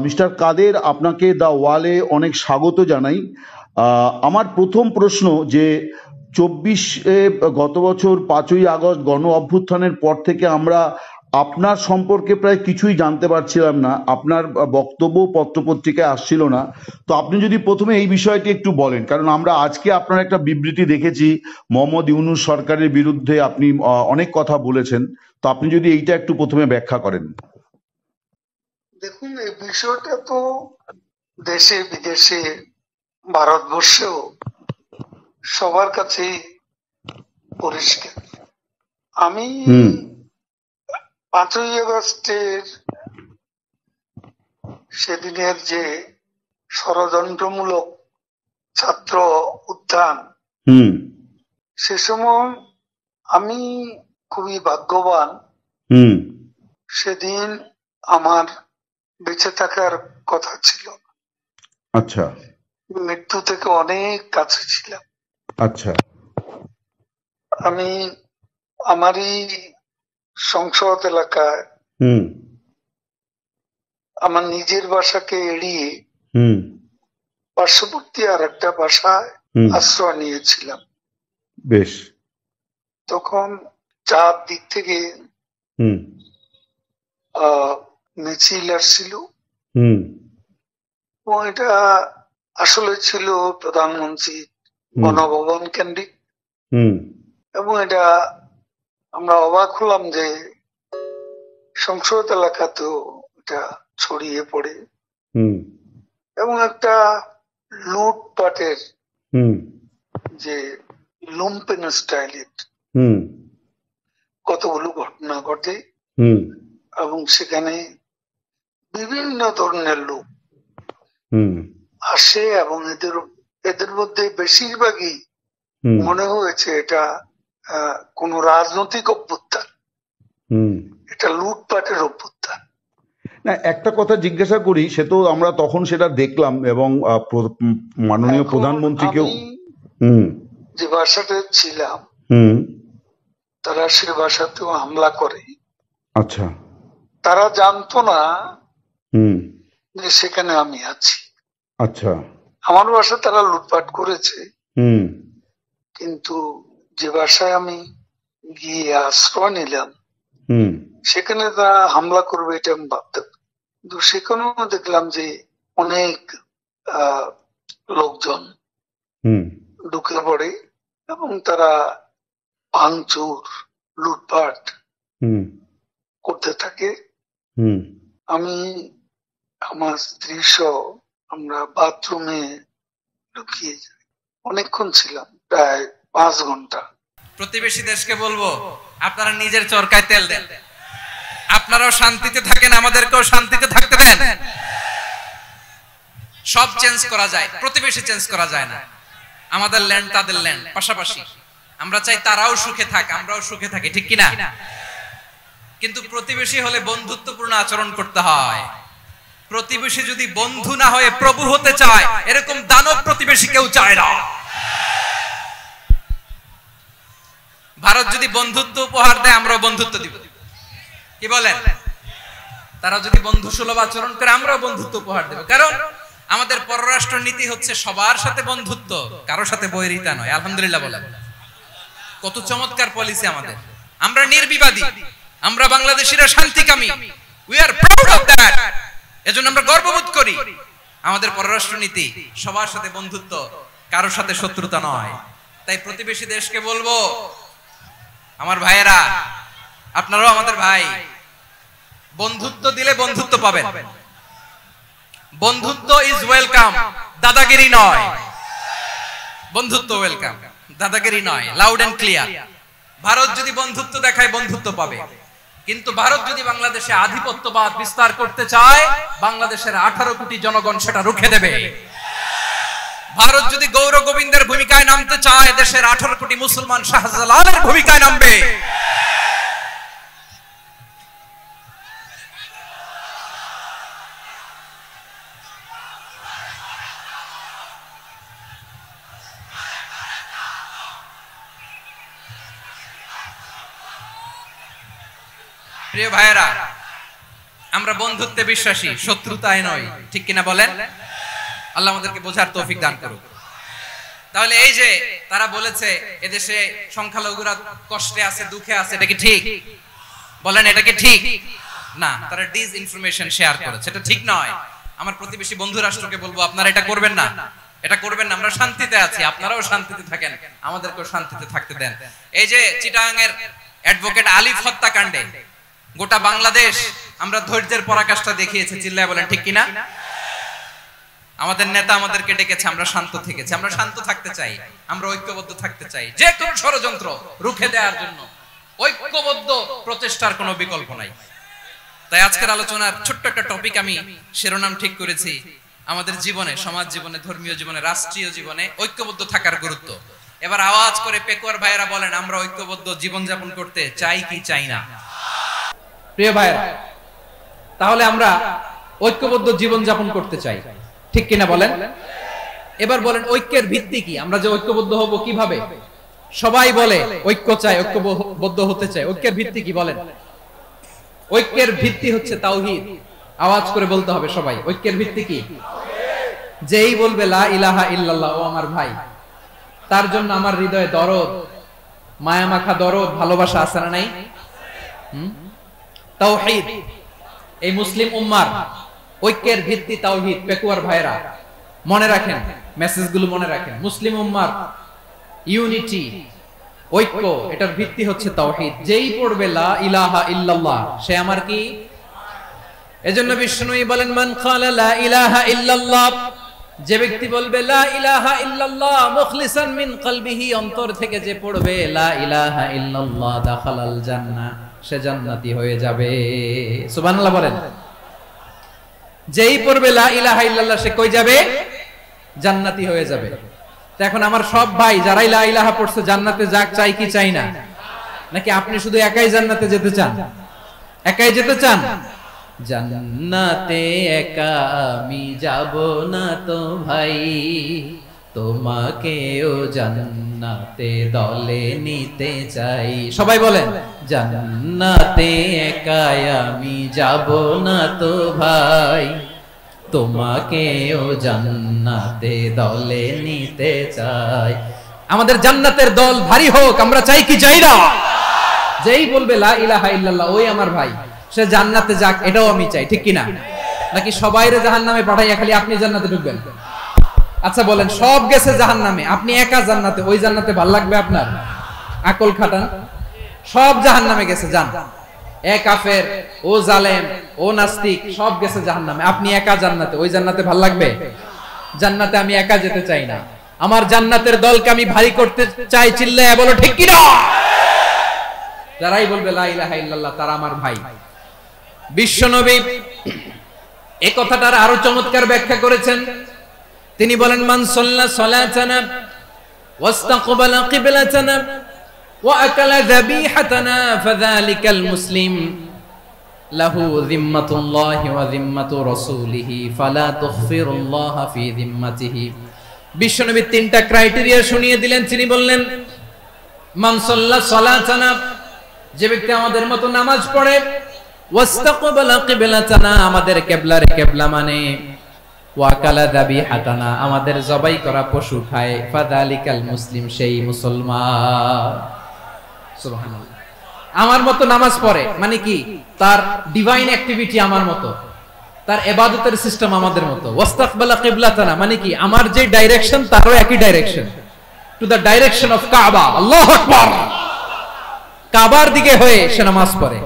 Mister কাদের, আপনাকে the ওয়ালে অনেক স্বাগত জানাই। আমার প্রথম প্রশ্ন যে 24 গত বছর 5ই আগস্ট গণ অভ্যুত্থানের পর থেকে আমরা আপনার সম্পর্কে প্রায় কিছুই জানতে পারছিলাম না, আপনার বক্তব্য পত্রপত্রিকায় আসছিল না। তো আপনি যদি প্রথমে এই বিষয়টি একটু বলেন, কারণ আমরা আজকে আপনার একটা বিবৃতি দেখেছি মোহাম্মদ ইউনূস সরকারের বিরুদ্ধে আপনি অনেক কথা বলেছেন। তো আপনি যদি এইটা একটু প্রথমে ব্যাখ্যা করেন। দেখুন, এই বিষয়টা তো দেশে বিদেশে ভারতবর্ষেও সবার কাছেই পরিষ্কার। আমি 5ই আগস্টের সেদিনের যে ষড়যন্ত্রমূলক ছাত্র উত্থান, সে সময় আমি খুবই ভাগ্যবান। সেদিন আমার বেঁচে থাকার কথা ছিল। আচ্ছা। মৃত্যু থেকে অনেক কাছে ছিলাম। আচ্ছা। আমি আমারই সংসদ এলাকায় আমার নিজের বাসাকে এড়িয়ে পার্শ্ববর্তী আর একটা বাসায় আশ্রয় নিয়েছিলাম। বেশ। তখন চার দিক থেকে মিছিল আসছিল এবং এটা আসলে ছিল প্রধানমন্ত্রী গণভবন কেন্দ্রিক, এবং এটা আমরা অবাক হলাম যে সংসদ এলাকাতেও এটা ছড়িয়ে পড়ে এবং একটা লুটপাটের যে লুম্পেন স্টাইলের কতগুলো ঘটনা ঘটে এবং সেখানে বিভিন্ন ধরনের লোক আসে এবং এদের মধ্যে বেশিরভাগই মনে হয়েছে এটা কোন রাজনৈতিক অভ্যুত্থান, এটা লুটপাটের অভ্যুত্থান। না, একটা কথা জিজ্ঞাসা করি, সে তো আমরা তখন সেটা দেখলাম এবং মাননীয় প্রধানমন্ত্রীকেও যে বাসাতে ছিলাম তারা সে বাসাতেও হামলা করে। আচ্ছা। তারা জানতো না যে সেখানে আমি আছি। আচ্ছা। আমার বাসা তারা লুটপাট করেছে, কিন্তু যে বাসায় আমি গিয়ে আশ্রয় নিলাম সেখানে তারা হামলা করবে এটা আমি ভাবতাম। কিন্তু সেখানেও দেখলাম যে অনেক লোকজন ঢুকে পড়ে এবং তারা ভাঙচুর লুটপাট করতে থাকে। আমি আমার স্ত্রী সহ আমরা বাথরুমে ঢুকিয়ে যাই, অনেকক্ষণ ছিলাম, প্রায় 5 ঘন্টা। প্রতিবেশী দেশকে বলবো, আপনারা নিজের চরকায় তেল দেন, আপনারাও শান্তিতে থাকেন, আমাদেরকেও শান্তিতে থাকতে দেন। সব চেঞ্জ করা যায়, প্রতিবেশী চেঞ্জ করা যায় না। আমাদের ল্যান্ড তাদের ল্যান্ড, পাশাপাশি। আমরা চাই তারাও সুখে থাক, আমরাও সুখে থাকি, ঠিক কিনা? কিন্তু প্রতিবেশী হলে বন্ধুত্বপূর্ণ আচরণ করতে হয়। প্রতিবেশী যদি বন্ধু না হয়ে প্রভু হতে চায়, এরকম দানব প্রতিবেশী কেউ চায় না। ভারত যদি বন্ধুত্ব উপহার দেয়, আমরাও বন্ধুত্ব দিব, কি বলেন? তারা যদি বন্ধু সুলভ আচরণ করে, আমরাও বন্ধুত্ব উপহার দেব। কারণ আমাদের পররাষ্ট্র নীতি হচ্ছে সবার সাথে বন্ধুত্ব, কারোর সাথে বৈরিতা নয়। আলহামদুলিল্লাহ বলেন, কত চমৎকার পলিসি আমাদের। আমরা নির্বিবাদী, আমরা বাংলাদেশিরা শান্তিকামী। We are proud of that. এজন্য আমরা গর্ববোধ করি। আমাদের পররাষ্ট্র নীতি সবার সাথে বন্ধুত্ব, কারোর সাথে শত্রুতা নয়। তাই প্রতিবেশী দেশকে বলবো, আমার ভাইয়েরা, আপনারাও আমাদের ভাই, বন্ধুত্ব দিলে বন্ধুত্ব পাবেন। বন্ধুত্ব ইজ ওয়েলকাম, দাদাগিরি নয়। বন্ধুত্ব ওয়েলকাম, দাদাগিরি নয়, লাউড এন্ড ক্লিয়ার। ভারত যদি বন্ধুত্ব দেখায়, বন্ধুত্ব পাবে। কিন্তু ভারত যদি বাংলাদেশে আধিপত্যবাদ বিস্তার করতে চায়, বাংলাদেশের 18 কোটি জনগণ সেটা রুখে দেবে। ভারত যদি গৌর গোবিন্দের ভূমিকায় নামতে চায়, দেশের 18 কোটি মুসলমান শাহজালালের ভূমিকায় নামবে। প্রিয় ভাইয়েরা, আমরা বন্ধুত্বে বিশ্বাসী, শত্রুতায় নয়, ঠিক কিনা বলেন? আল্লাহ আমাদেরকে বোঝার তৌফিক দান করুক। তাহলে এই যে তারা বলেছে এদেশে সংখ্যালঘুরা কষ্টে আছে, দুঃখে আছে, এটা কি ঠিক? বলেন এটা কি ঠিক? না, তারা ডিস ইনফরমেশন শেয়ার করেছে, এটা ঠিক নয়। আমার প্রতিবেশী বন্ধু রাষ্ট্রকে বলবো আপনারা এটা করবেন না, এটা করবেন না। আমরা শান্তিতে আছি, আপনারাও শান্তিতে থাকেন, আমাদেরকেও শান্তিতে থাকতে দেন। এই যে চিটাগাং এর অ্যাডভোকেট আলিফ হত্যাকাণ্ডে গোটা বাংলাদেশ আমরা ধৈর্যের পরাকাষ্ঠা দেখিয়েছে, চিল্লায় বলেন ঠিক কিনা? আমাদের নেতা আমাদেরকে ডেকেছে, আমরা শান্ত থেকেছি। আমরা শান্ত থাকতে চাই, আমরা ঐক্যবদ্ধ থাকতে চাই। যে কোনো ষড়যন্ত্র রুখে দেওয়ার জন্য ঐক্যবদ্ধ প্রচেষ্টার কোনো বিকল্প নাই। তাই আজকের আলোচনার ছোট্ট একটা টপিক আমি শিরোনাম ঠিক করেছি, আমাদের জীবনে, সমাজ জীবনে, ধর্মীয় জীবনে, রাষ্ট্রীয় জীবনে ঐক্যবদ্ধ থাকার গুরুত্ব। এবার আওয়াজ করে পেকুয়ার ভাইয়েরা বলেন, আমরা ঐক্যবদ্ধ জীবনযাপন করতে চাই কি চাই না? প্রিয় ভাইয়েরা, তাহলে আমরা ঐক্যবদ্ধ জীবনযাপন করতে চাই, ঠিক কিনা বলেন? এবার বলেন ঐক্যের ভিত্তি কি? আমরা যে ঐক্যবদ্ধ হব কিভাবে? সবাই বলে ঐক্য চাই, ঐক্যবদ্ধ হতে চাই। ঐক্যের ভিত্তি কি বলেন? ঐক্যের ভিত্তি হচ্ছে তাওহীদ। আওয়াজ করে বলতে হবে সবাই, ঐক্যের ভিত্তি কি? যেই বলবে লা ইলাহা ইল্লাল্লাহ, ও আমার ভাই, তার জন্য আমার হৃদয়ে দরদ, মায়া মাখা দরদ, ভালোবাসা আছে না নাই? তাওহীদ। এই মুসলিম উম্মার ঐক্যের ভিত্তি তাওহীদ। পেকুয়ার ভাইরা মনে রাখেন, মেসেজগুলো মনে রাখেন। মুসলিম উম্মার ইউনিটি, ঐক্য, এটার ভিত্তি হচ্ছে তাওহীদ। যেই পড়বে লা ইলাহা ইল্লাল্লাহ, সে আমার কি? এজন্য বিষ্ণুই বলেন, মান ক্বালা লা ইলাহা ইল্লাল্লাহ, যে ব্যক্তি বলবে লা ইলাহা ইল্লাল্লাহ মুখলিসান মিন কলবিহি, অন্তর থেকে যে পড়বে লা ইলাহা ইল্লাল্লাহ, দাখালাল জান্নাহ, সে জান্নাতি হয়ে যাবে। সুবহানাল্লাহ বলেন। যেই পড়বে লা ইলাহা ইল্লাল্লাহ, সে কই যাবে? জান্নাতি হয়ে যাবে। তো এখন আমার সব ভাই যারাই লা ইলাহা পড়ছে জান্নাতে যাক, চাই কি চাই না? নাকি আপনি শুধু একাই জান্নাতে যেতে চান? একাই যেতে চান? জান্নাতে একা আমি যাব না তো ভাই, তোমাকেও জান্নাতে দলে নিতে চাই। সবাই বলেন, জান্নাতে একা আমি যাব না তো ভাই, তোমাকেও জান্নাতে দলে নিতে চাই। আমাদের জান্নাতের দল ভারী হোক, আমরা চাই কি চাই না? যেই বলবে লা ইলাহা ইল্লাল্লাহ, ওই আমার ভাই, সে জান্নাতে যাক, এটাও আমি চাই, ঠিক কিনা? নাকি সবাইরে জাহান্নামে পাঠাইয়া খালি আপনি জান্নাতে ঢুকবেন? আচ্ছা বলেন, সব গেছে জাহান্নামে, আপনি একা জান্নাতে, ওই জান্নাতে ভাল লাগবে আপনার? আকল খাটান। সব জাহান্নামে গেছে, যান। এ কাফের, ও জালেম, ও নাস্তিক, সব গেছে জাহান্নামে, আপনি একা জান্নাতে, ওই জান্নাতে ভাল লাগবে? জান্নাতে আমি একা যেতে চাই না, আমার জান্নাতের দলকে আমি ভারী করতে চাই। চিল্লায়া বলো ঠিক কিনা? যারাই বলবে লা ইলাহা ইল্লাল্লাহ, তারা আমার ভাই। বিশ্বনবী এই কথাটার আরো চমৎকার ব্যাখ্যা করেছেন। তিনি বলেন, মান সাল্লা সালাতানা ওয়াস্তাকবালা কিবলাতানা ওয়া আকালা যাবিহাতানা ফাযালিকাল মুসলিম লাহু যিম্মাতুল্লাহি ওয়া যিম্মাতু রাসূলিহি ফালা তুখফিরুল্লাহা ফি যিম্মাতিহি। বিশ্বনবী তিনটা ক্রাইটেরিয়া শুনিয়ে দিলেন। তিনি বললেন, মান সাল্লা সালাতানা, যে ব্যক্তি আমাদের মতো নামাজ পড়ে, ওয়াস্তাকবালা কিবলাতানা, আমাদের কিবলারে কিবলা মানে, ওয়াকালা যাবিহাতানা, আমাদের জবাই করা পশু খায়, ফাযালিকাল মুসলিম, সেই মুসলমান। সুবহানাল্লাহ। আমার মতো নামাজ পড়ে মানে কি? তার ডিভাইন অ্যাক্টিভিটি আমার মতো, তার ইবাদতের সিস্টেম আমাদের মতো। ওয়াস্তাকবালা কিবলাতানা মানে কি? আমার যে ডাইরেকশন তারও একই direction, to the direction of কাবা। আল্লাহু আকবার। কাবার দিকে হয়ে সে নামাজ পড়ে।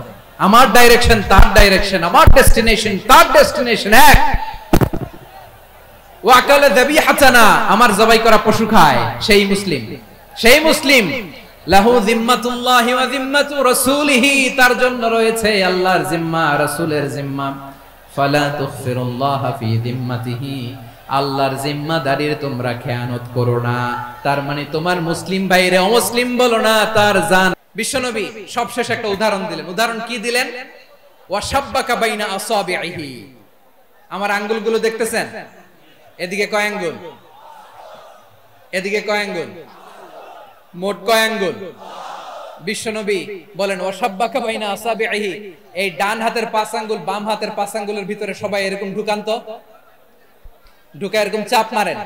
আমার ডাইরেকশন তার ডাইরেকশন, আমার ডেস্টিনেশন তার ডেস্টিনেশন এক। ওয়াকালা যাবিহাতানা, আমার জবাই করা পশু খায়, সেই মুসলিম। সেই মুসলিম লাহু যিম্মাতুল্লাহি ওয়া যিম্মাতু রাসূলিহি, তার জন্য রয়েছে আল্লাহর জিম্মা, রাসূলের জিম্মা। ফালা তুখফিরুল্লাহা ফি যিম্মাতিহি, আল্লাহর জিম্মাদারির তোমরা খেয়ানত করো না। তার মানে তোমার মুসলিম ভাইরে অমুসলিম বলো না, তার জান। বিশ্বনবী সবশেষ একটা উদাহরণ দিলেন। উদাহরণ কি দিলেন? ওয়া শাব্বাকা বাইনা আসাবিহি, আমার আঙ্গুলগুলো দেখতেছেন? এদিকে কয় আঙ্গুল? এদিকে কয় আঙ্গুল? মোট কয় আঙ্গুল? বিশ্বনবী বলেন ওয়াসাব্বাকা বাইনা আসাবিহি, এই ডান হাতের 5 আঙ্গুল বাম হাতের 5 আঙ্গুলের ভিতরে সবাই এরকম ঢুকান তো, ঢুকা এরকম চাপ মারেন,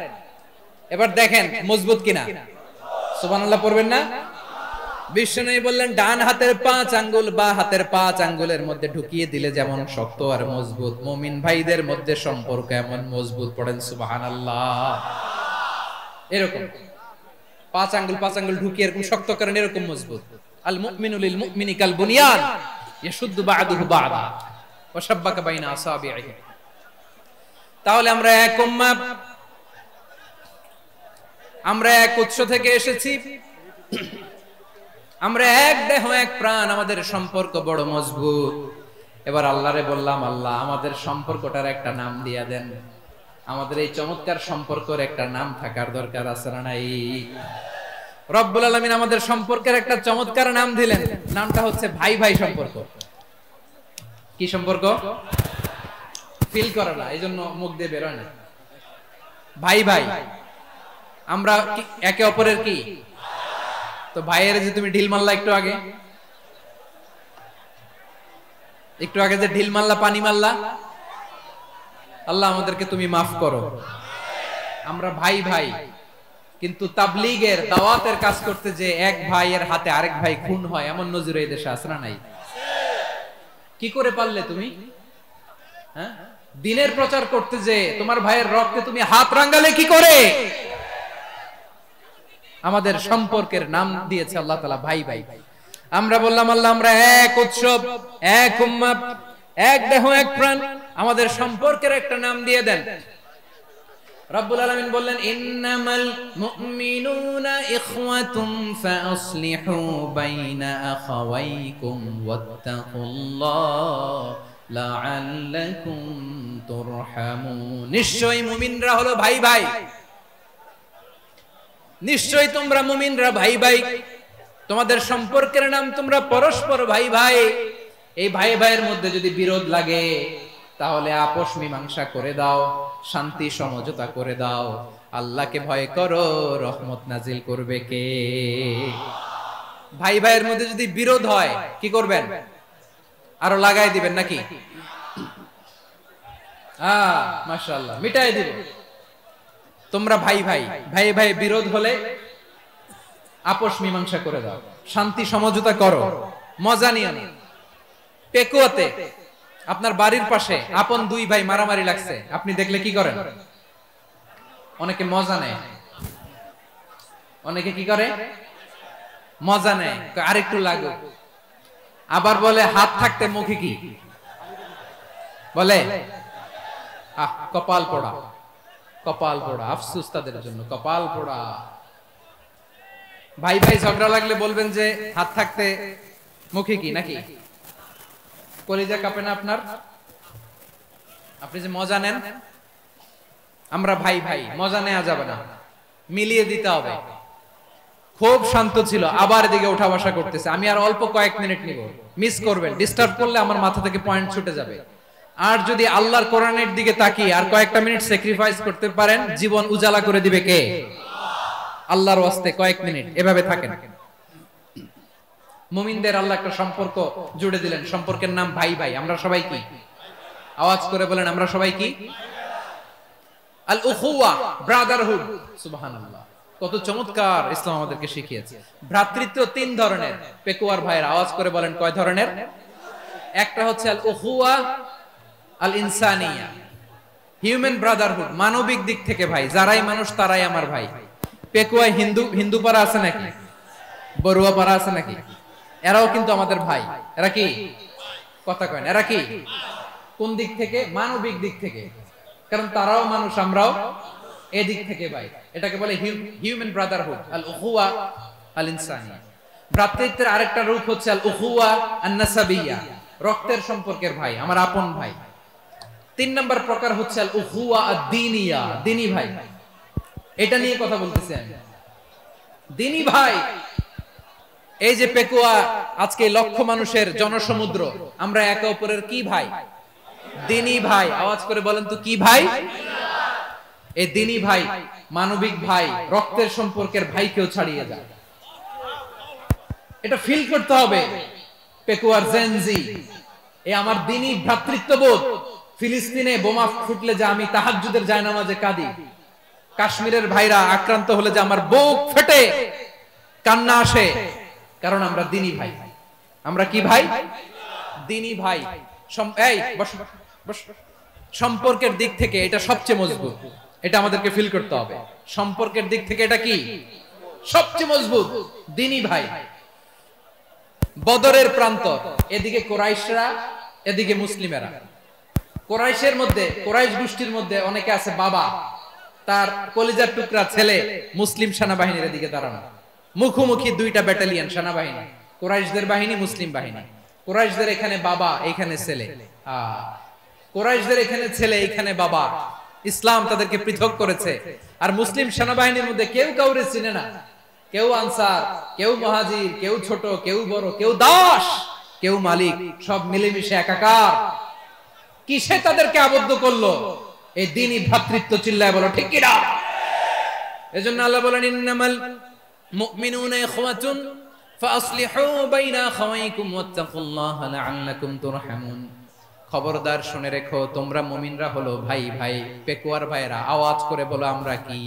এবার দেখেন মজবুত কিনা। সুবহানাল্লাহ পড়বেন না? বিশ্বনবী বললেন ডান হাতের 5 আঙ্গুল বা হাতের 5 আঙ্গুলের মধ্যে ঢুকিয়ে দিলে যেমন শক্ত আর মজবুত, মুমিন ভাইদের মধ্যে সম্পর্ক এমন মজবুত। পড়েন সুবহানাল্লাহ। এরকম 5 আঙ্গুল ঢুকিয়ে এরকম শক্ত করেন, এরকম মজবুত। আল মুমিনু লিল মুমিনি কাল বুনিয়ান ইয়াশুদ্দু বা'দুহু বা'দা ওয়া শাব্বাকা বাইনা আসাবিহি। তাহলে আমরা এক উম্মাহ, আমরা এক উৎস থেকে এসেছি, আমরা এক দেহ এক প্রাণ, আমাদের সম্পর্ক বড় মজবুত। এবার আল্লাহরে বললাম, আল্লাহ আমাদের সম্পর্কটার একটা নাম দিয়া দেন, আমাদের এই চমৎকার সম্পর্কের একটা নাম থাকার দরকার আছে না নাই? রব্বুল আলামিন আমাদের সম্পর্কের একটা চমৎকার নাম দিলেন, নামটা হচ্ছে ভাই ভাই সম্পর্ক। কি সম্পর্ক? ফিল করে না, এই জন্য মুখ দিয়ে বেরোয় না। ভাই ভাই, আমরা একে অপরের কি? তো ভাইয়ের যে তুমি ঢিল মারলা একটু আগে যে ঢিল মারলা, পানি মারলা, আল্লাহ আমাদেরকে তুমি মাফ করো। আমরা ভাই ভাই, কিন্তু তাবলীগের দাওয়াতের কাজ করতে যে এক ভাইয়ের হাতে আরেক ভাই খুন হয়, এমন নজির এই দেশে আছে না নাই? কি করে পারলে তুমি? হ্যাঁ, দ্বীনের প্রচার করতে যে তোমার ভাইয়ের রক্তে তুমি হাত রাঙ্গালে কি করে? আমাদের সম্পর্কের নাম দিয়েছে আল্লাহ তাআলা ভাই ভাই। আমরা বললাম আল্লাহ আমরা এক উৎসব, এক উম্মাহ, এক দেহ এক প্রাণ, আমাদের সম্পর্কের একটা নাম দিয়ে দেন। রব্বুল আলামিন বললেন ইন্নামাল মুমিনুনা ইখওয়াতুন ফাসলিহু বাইনা আখাওয়াইকুম ওয়াত্তাকুল্লাহ লাআল্লাকুম তুরহামুন। নিশ্চয়ই মুমিনরা হলো ভাই ভাই, নিশ্চয়ই তোমরা মুমিনরা ভাই ভাই, তোমাদের সম্পর্কের নাম তোমরা পরস্পর ভাই ভাই। এই ভাই ভাইয়ের মধ্যে যদি বিরোধ লাগে তাহলে আপোষ মীমাংসা করে দাও, শান্তি সমঝোতা করে দাও। আল্লাহকে ভয় করো, রহমত নাজিল করবে কে? ভাই ভাইয়ের মধ্যে যদি বিরোধ হয় কি করবেন? আরো লাগাই দিবেন নাকি? মাশাআল্লাহ, মিটাই দিবেন। তোমরা ভাই ভাই, ভাই ভাই বিরোধ হলে আপোষ মীমাংসা করে দাও, শান্তি সমঝোতা করো, মজা নিও না। পেকুয়াতে আপনার বাড়ির পাশে আপন দুই ভাই মারামারি লাগছে, আপনি দেখলে কি করেন? অনেকে মজা নেয়, অনেকে কি করে? মজা নেয়, আরেকটু লাগো। আবার বলে হাত থাকতে মুখে কি বলে? কপাল পোড়া, কপাল পোড়া। আফসোস তাদের জন্য, কপাল পোড়া। ভাই ভাই ঝগড়া লাগলে বলবেন যে হাত থাকতে মুখে কি, নাকি? কলিজা কাঁপে না আপনার? আপনি যে মজা নেন। আমরা ভাই ভাই, মজা নেওয়া যাবে না, মিলিয়ে দিতে হবে। খুব শান্ত ছিল, আবার এদিকে ওঠা বসা করতেছে। আমি আর অল্প কয়েক মিনিট নিব, মিস করবেন। ডিস্টার্ব করলে আমার মাথা থেকে পয়েন্ট ছুটে যাবে। আর যদি আল্লাহর কোরআনের দিকে তাকিয়ে আর কয়েকটা মিনিট স্যাক্রিফাইস করতে পারেন, জীবন উজালা করে দিবে কে? আল্লাহর ওয়াস্তে কয়েক মিনিট এভাবে থাকেন। মুমিনদের আল্লাহ একটা সম্পর্ক জুড়ে দিলেন, সম্পর্কের নাম ভাই ভাই। আমরা সবাই কি? আওয়াজ করে বলেন, আমরা সবাই কি? আল উখুওয়া, ব্রাদারহুড। সুবহানাল্লাহ, কত চমৎকার ইসলাম আমাদেরকে শিখিয়েছে। ভ্রাতৃত্ব 3 ধরনের। পেকুয়ার ভাইয়ের আওয়াজ করে বলেন কয় ধরনের? একটা হচ্ছে আল উখুওয়া আল ইনসানিয়া, হিউম্যান ব্রাদারহুড, মানবিক দিক থেকে ভাই, যারাই মানুষ তারাই আমার ভাই। পেকুয়ায় হিন্দু পাড়া আছে নাকি? বড়ুয়া পাড়া আছে নাকি? এরাও কিন্তু আমাদের ভাই। এরা কি? কথা কয় না। এরা কি? কোন দিক থেকে? মানবিক দিক থেকে, কারণ তারাও মানুষ, আমরাও এদিক থেকে ভাই। এটাকে বলে হিউম্যান ব্রাদারহুড, আল উখুওয়া আল ইনসানিয়া। ভ্রাতৃত্বের আরেকটা রূপ হচ্ছে আল উখুওয়া আন নাসাবিয়া, রক্তের সম্পর্কের ভাই, আমার আপন ভাই। 3 নম্বর প্রকার হচ্ছে আল উখুওয়া আদ-দীনিয়া, দ্বীনি ভাই। এটা নিয়ে কথা বলতেছি আমি, দ্বীনি ভাই। এই যে পেকুয়া আজকে লক্ষ মানুষের জনসমুদ্র, আমরা একে অপরের কি ভাই? দ্বীনি ভাই। আওয়াজ করে বলেন তো কি ভাই? এই দ্বীনি ভাই, মানবিক ভাই, রক্তের সম্পর্কের ভাইকেও ছাড়িয়ে যায়। এটা ফিল করতে হবে। পেকুয়ার জেনজি, এই আমার দ্বীনি ভ্রাতৃত্ববোধ। ফিলিস্তিনে বোমা ফুটলে যে আমি তাহাজ্জুদের জায়নামাজে কাঁদি, কাশ্মীরের ভাইরা আক্রান্ত হলে যে আমার বুক ফেটে কান্না আসে, কারণ আমরা দ্বীনি ভাই। আমরা কি ভাই? দ্বীনি ভাই। এই বস বস। সম্পর্কের দিক থেকে এটা সবচেয়ে মজবুত, এটা আমাদেরকে ফিল করতে হবে। সম্পর্কের দিক থেকে এটা কি সবচেয়ে মজবুত? দ্বীনি ভাই। বদরের প্রান্তর, এদিকে কুরাইশরা, এদিকে মুসলিমেরা। কুরাইশের মধ্যে, কুরাইশ গোষ্ঠীর মধ্যে অনেকে আছে বাবা, তার কলিজার টুকরা ছেলে মুসলিম সেনাবাহিনীর দিকে দাঁড়ানো, মুখোমুখি দুইটা ব্যাটালিয়ন সেনাবাহিনী, কুরাইশদের বাহিনী, মুসলিম বাহিনী। কুরাইশদের এখানে বাবা, এইখানে ছেলে। কুরাইশদের এখানে ছেলে, এইখানে বাবা। ইসলাম তাদেরকে পৃথক করেছে। আর মুসলিম সেনাবাহিনীর মধ্যে কেউ কাউরে চিনে না, কেউ আনসার, কেউ মুহাজির, কেউ ছোট, কেউ বড়, কেউ দাস, কেউ মালিক, সব মিলেমিশে একাকার। কিসে তাদেরকে আবদ্ধ করলো? এই দ্বীনি ভ্রাতৃত্ব। চিল্লায় বলো ঠিক কি না? এজন্য আল্লাহ বলেন, ইন্নামাল মুমিনুনা ইখওয়াতুন ফাসলিহু বাইনা আখাওয়াইকুম ওয়াত্তাকুল্লাহা লাআল্লাকুম তুরহামুন। খবরদার শুনে রেখো, তোমরা মুমিনরা হলো ভাই ভাই। পেকুয়ার ভাইরা আওয়াজ করে বলো আমরা কি?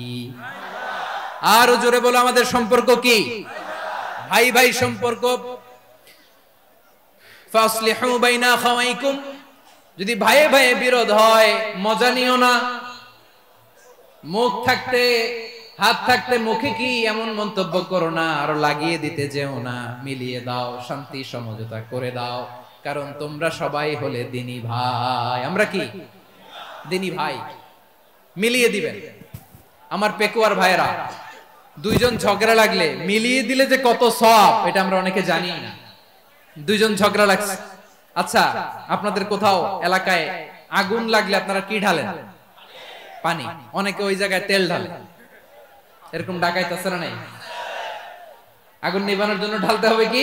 আরো জোরে বলো আমাদের সম্পর্ক কি? ভাই ভাই সম্পর্ক। ফাসলিহু বাইনা আখাওয়াইকুম। যদি ভাইয়ে ভাইয়ে বিরোধ হয়, মজা নিও না। মুখ থাকতে, হাত থাকতে মুখে কি এমন মন্তব্য করো না, আরো লাগিয়ে দিতে যেও না। মিলিয়ে দাও, শান্তি সমঝোতা করে দাও, কারণ তোমরা সবাই হলে দ্বীনি ভাই। আমরা কি? দ্বীনি ভাই। মিলিয়ে দিবেন। আমার পেকুয়ার ভাইরা, দুইজন ঝগড়া লাগলে মিলিয়ে দিলে যে কত সওয়াব, এটা আমরা অনেকে জানি না। দুইজন ঝগড়া লাগছে, আচ্ছা আপনাদের কোথাও এলাকায় আগুন লাগলে আপনারা কি ঢালেন? পানি। অনেকে ওই জায়গায় তেল ঢালে। এরকম ডাকাইতে আছে না নাই? আগুন নিভানোর জন্য ঢালতে হবে কি?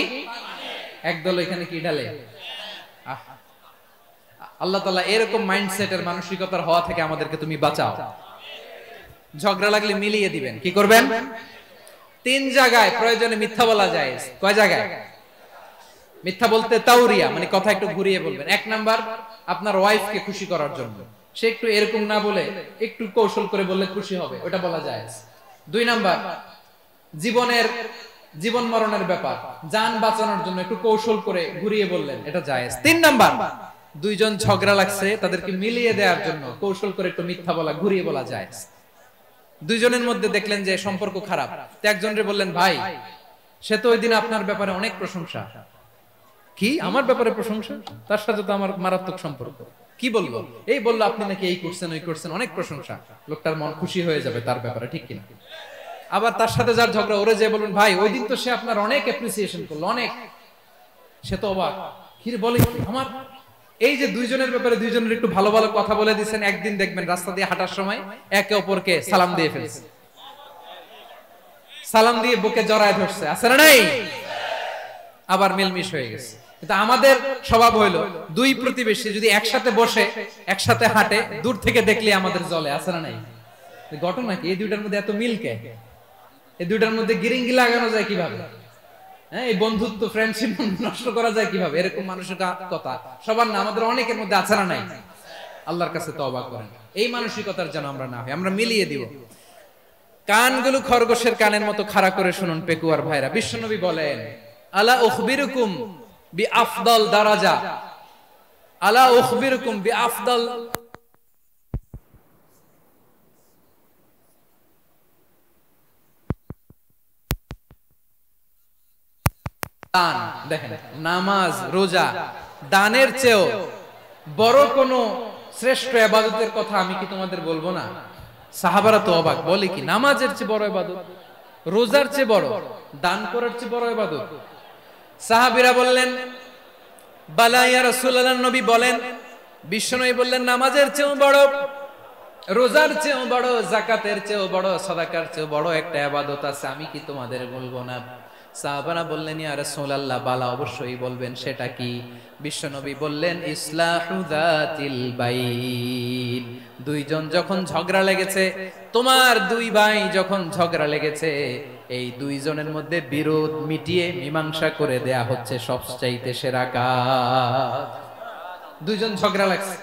একদল এখানে কি ঢালে? আল্লাহ তাআলা এরকম মাইন্ডসেটের, মানসিকতার হওয়া থেকে আমাদেরকে তুমি বাঁচাও। ঝগড়া লাগলে মিলিয়ে দিবেন। কি করবেন? 3 জায়গায় প্রয়োজনে মিথ্যা বলা যায়। কয় জায়গায় মিথ্যা বলতে? তাওরিয়া, মানে কথা একটু ঘুরিয়ে বলবেন। 1 নাম্বার, আপনার ওয়াইফকে খুশি করার জন্য, সে একটু এরকম না বলে একটু কৌশল করে বললে খুশি হবে, ওটা বলা যায়। 2 নাম্বার, জীবন মরণের ব্যাপার, জান বাঁচানোর জন্য একটু কৌশল করে ঘুরিয়ে বললেন, এটা জায়েজ। 3 নাম্বার, দুইজন ঝগড়া লাগছে, তাদেরকে মিলিয়ে দেওয়ার জন্য কৌশল করে একটু মিথ্যা বলা, ঘুরিয়ে বলা যায়। দুইজনের মধ্যে দেখলেন যে সম্পর্ক খারাপ, তো একজনরে বললেন, ভাই সে তো ওই দিন আপনার ব্যাপারে অনেক প্রশংসা। কি আমার ব্যাপারে প্রশংসা? তার সাথে তো আমার মারাত্মক সম্পর্ক। কি বলবো? এই বললো আপনি নাকি এই করছেন, ওই করছেন, অনেক প্রশংসা। লোকটার মন খুশি হয়ে যাবে তার ব্যাপারে, ঠিক কিনা? আবার তার সাথে যার ঝগড়া, ওরে যে বলুন, ভাই ওই দিন তো সে আপনার অনেক অ্যাপ্রিসিয়েশন করলো, অনেক। সে তো অবাক, কি রে বলে আমার? এই যে দুইজনের ব্যাপারে দুইজনের একটু ভালো ভালো কথা বলে দিচ্ছেন, একদিন দেখবেন রাস্তা দিয়ে হাঁটার সময় একে অপরকে সালাম দিয়ে ফেলছে, সালাম দিয়ে বুকে জড়ায় ধরছে, আছে না নাই? আবার মিলমিশ হয়ে গেছে। কিন্তু আমাদের স্বভাব হইলো, দুই প্রতিবেশী যদি একসাথে বসে একসাথে হাঁটে, দূর থেকে দেখলে আমাদের জ্বলে, আছে না নাই? ঘটনা কি? এই দুইটার মধ্যে এত মিল কে? এই দুইটার মধ্যে গিরিঙ্গি লাগানো যায় কিভাবে? হ্যাঁ, এই বন্ধুত্ব, ফ্রেন্ডশিপ নষ্ট করা যায় কিভাবে? এরকম মানুষের কথা সবার না, আমাদের অনেকের মধ্যে আছে না নাই? আল্লাহর কাছে তওবা করেন, এই মানসিকতার যেন আমরা না হই, আমরা মিলিয়ে দিব। কানগুলো খরগোশের কানের মতো খাড়া করে শুনুন পেকুয়ার ভাইরা। বিশ্বনবী বলেন, আলা উখবিরুকুম বিআফদাল দারাজা, আলা উখবিরুকুম বিআফদাল দান। দেখেন, নামাজ, রোজা, দানের চেয়েও বড় কোন শ্রেষ্ঠ ইবাদতের কথা আমি কি তোমাদের বলবো না? সাহাবারা তো অবাক, বলে কি নামাজের চেয়ে বড় ইবাদত, রোজার চেয়ে বড়, দান করার চেয়ে বড় ইবাদত? সাহাবীরা বললেন, বালা ইয়া রাসূলুল্লাহ। নবী বলেন, বিশ্বনবী বললেন, নামাজের চেয়েও বড়, রোজার চেয়েও বড়, যাকাতের চেয়েও বড়, সাদাকার চেয়েও বড় একটা ইবাদত আছে, আমি কি তোমাদের বলবো না? সাহাবারা বললেন, ইয়া রাসূলুল্লাহ, বালা, অবশ্যই বলবেন, সেটা কি? বিশ্বনবী বললেন, ইসলাহু যাতিল বাইন। দুইজন যখন ঝগড়া লেগেছে, তোমার দুই ভাই যখন ঝগড়া লেগেছে, এই দুইজনের মধ্যে বিরোধ মিটিয়ে মীমাংসা করে দেয়া হচ্ছে সবচাইতে সেরা কাজ। দুইজন ঝগড়া লাগছে,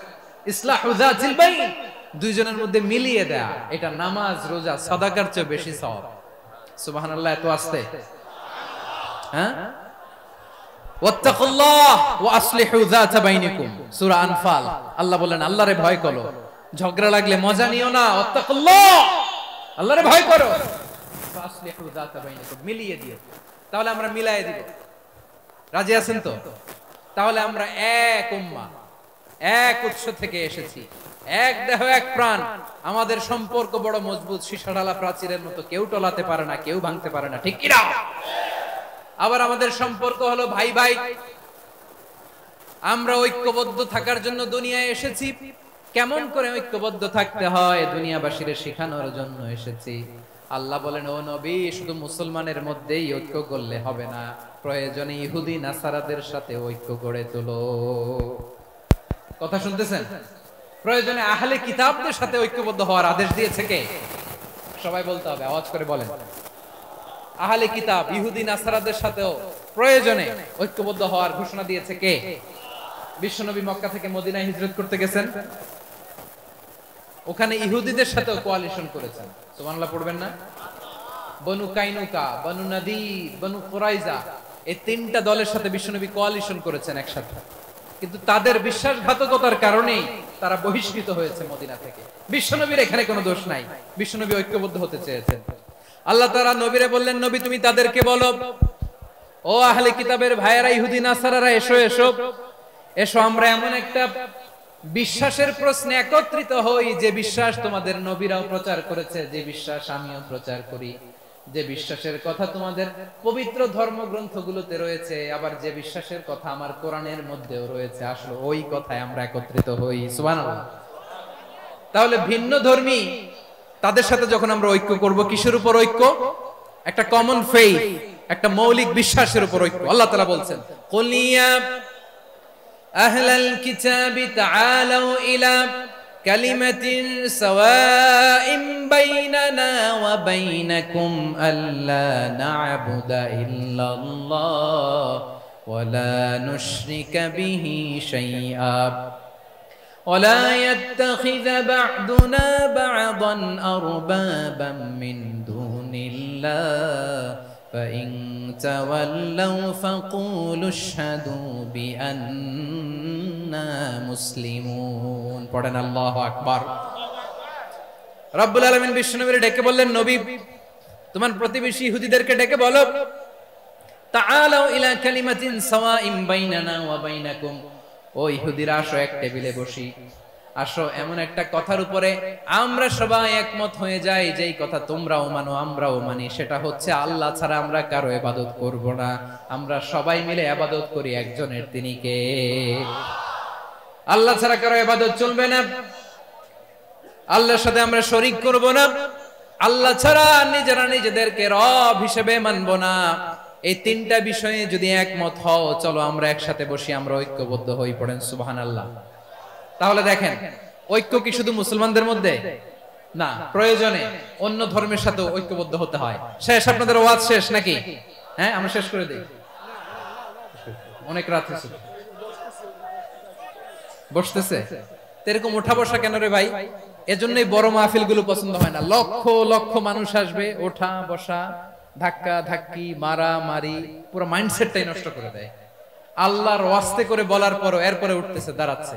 ইসলাহু যাতিল বাইন, দুইজনের মধ্যে মিলিয়ে দেয়া, এটা নামাজ রোজা সাদাকার চেয়ে বেশি সওয়াব। সুবহানাল্লাহ, এত আস্তে, হ্যাঁ। ওয়াত্তাকুল্লাহ ওয়া আসলিহু যাতা বাইনিকুম, সূরা আনফাল। আল্লাহ বলেন আল্লাহরে ভয় করো, ঝগড়া লাগলে মজা নিও না। ওয়াত্তাকুল্লাহ, আল্লাহরে ভয় করো, ওয়া আসলিহু যাতা বাইনিকুম, মিলিয়ে দিও। তাহলে আমরা মিলায়ে দিব, রাজি আছেন তো? তাহলে আমরা এক উম্মাহ, এক উৎস থেকে এসেছি, এক দেহ এক প্রাণ। আমাদের সম্পর্ক বড় মজবুত, সীসাঢালা প্রাচীরের মতো, কেউ টলাতে পারে না, কেউ ভাঙতে পারে না, ঠিক কি না? আবার আমাদের সম্পর্ক হলো ভাই ভাই। আমরা ঐক্যবদ্ধ থাকার জন্য দুনিয়ায় এসেছি। কেমন করে ঐক্যবদ্ধ থাকতে হয় দুনিয়াবাসীর শেখানোর জন্য এসেছি। আল্লাহ বলেন, ও নবী, শুধু মুসলমানের মধ্যেই ঐক্য করলে হবে না, প্রয়োজনে ইহুদি নাসারাদের সাথে ঐক্য গড়ে তোলো। কথা শুনতেছেন? প্রয়োজনে আহলে কিতাবদের সাথে ঐক্যবদ্ধ হওয়ার আদেশ দিয়েছে কে? সবাই বলতে হবে, আওয়াজ করে বলেন। আহলে কিতাব ইহুদি নাসারাদের সাথেও প্রয়োজনে ঐক্যবদ্ধ হওয়ার ঘোষণা দিয়েছে কে? বিশ্বনবী মক্কা থেকে মদিনায় হিজরত করতে গেছেন, ওখানে ইহুদিদের সাথেও কোয়ালিশন করেছেন। সুবহানাল্লাহ পড়বেন না? বনু কাইনুকা, বনু নাদির, বনু কুরাইজা, এই তিনটা দলের সাথে বিশ্বনবী কোয়ালিশন করেছেন একসাথে। কিন্তু তাদের বিশ্বাসঘাতকতার কারণেই তারা বহিষ্কৃত হয়েছে মদিনা থেকে। বিশ্বনবীর এখানে কোনো দোষ নাই, বিশ্বনবী ঐক্যবদ্ধ হতে চেয়েছেন। আল্লাহ তাআলা নবীরে বললেন, নবী তুমি তাদেরকে বলো, ও আহলে কিতাবের ভাইয়েরা, ইহুদি নাসারারা, এসো এসো এসো, আমরা এমন একটা বিশ্বাসের প্রশ্নে একত্রিত হই যে বিশ্বাস তোমাদের নবীরাও প্রচার করেছে, যে বিশ্বাস আমিও প্রচার করি, যে বিশ্বাসের কথা তোমাদের পবিত্র ধর্মগ্রন্থগুলোতে রয়েছে, আবার যে বিশ্বাসের কথা আমার কোরআনের মধ্যেও রয়েছে। আসলে ওই কথায় আমরা একত্রিত হই। সুবহানাল্লাহ। তাহলে ভিন্ন ধর্মী তাদের সাথে যখন আমরা ঐক্য করব, কিসের উপর ঐক্য? একটা কমন ফেইথ, একটা মৌলিক বিশ্বাসের উপর ঐক্য। আল্লাহ তাআলা বলছেন, কুল ইয়া আহলাল কিতাবি তাআলু ইলা কালিমাতিন সাওয়াইন বাইনানা ওয়া বাইনাকুম আল্লা না'বুদা ইল্লাল্লাহ ওয়া লা নুশরিকা বিহি শাইআ ولا يتخذ بعضنا بعضا أربابا من دون الله فإن تولوا فقولوا اشهدوا بأننا مسلمون। পড়েন আল্লাহু আকবার। রব্বুল আলামিন বিশ্বনবীর ডেকে বললেন, নবী তোমার প্রতিবেশী ইহুদিদেরকে ডেকে বলো, তাআলাউ ইলা কালিমাতিন সাওয়াইন বাইনানা ওয়া বাইনাকুম, ও ইহুদিরা আসো, এক টেবিলে বসি, আসো এমন একটা কথার উপরে আমরা সবাই একমত হয়ে যাই, যেই কথা তোমরাও মানো আমরাও মানি, সেটা হচ্ছে আল্লাহ ছাড়া আমরা কারো ইবাদত করব না। আমরা সবাই মিলে ইবাদত করি একজনের, তিনি কে? আল্লাহ ছাড়া কারো ইবাদত চলবে না, আল্লাহর সাথে আমরা শরীক করব না, আল্লাহ ছাড়া নিজেরা নিজেদেরকে রব হিসেবে মানব না। এই তিনটা বিষয়ে যদি একমত হও, চলো আমরা একসাথে বসি, আমরা ঐক্যবদ্ধ হই। পড়েন সুবহানাল্লাহ। তাহলে দেখেন, ঐক্য কি শুধু মুসলমানদের মধ্যে না, প্রয়োজনে অন্য ধর্মের সাথে ঐক্যবদ্ধ হতে হয়। শেষ? আপনাদের ওয়াজ শেষ নাকি? হ্যাঁ, আমরা শেষ করে দেই, অনেক রাত হয়েছে। বসতেছে এরকম ওঠা বসা কেন রে ভাই? এজন্যই বড় মাহফিল গুলো পছন্দ হয় না। লক্ষ লক্ষ মানুষ আসবে, ওঠা বসা, ধাক্কা ধাক্কি, মারা মারি, পুরো মাইন্ডসেটটাই নষ্ট করে দেয়। আল্লাহর ওয়াস্তে করে বলার পরও এরপরে উঠতেছে, দাঁড়াচ্ছে।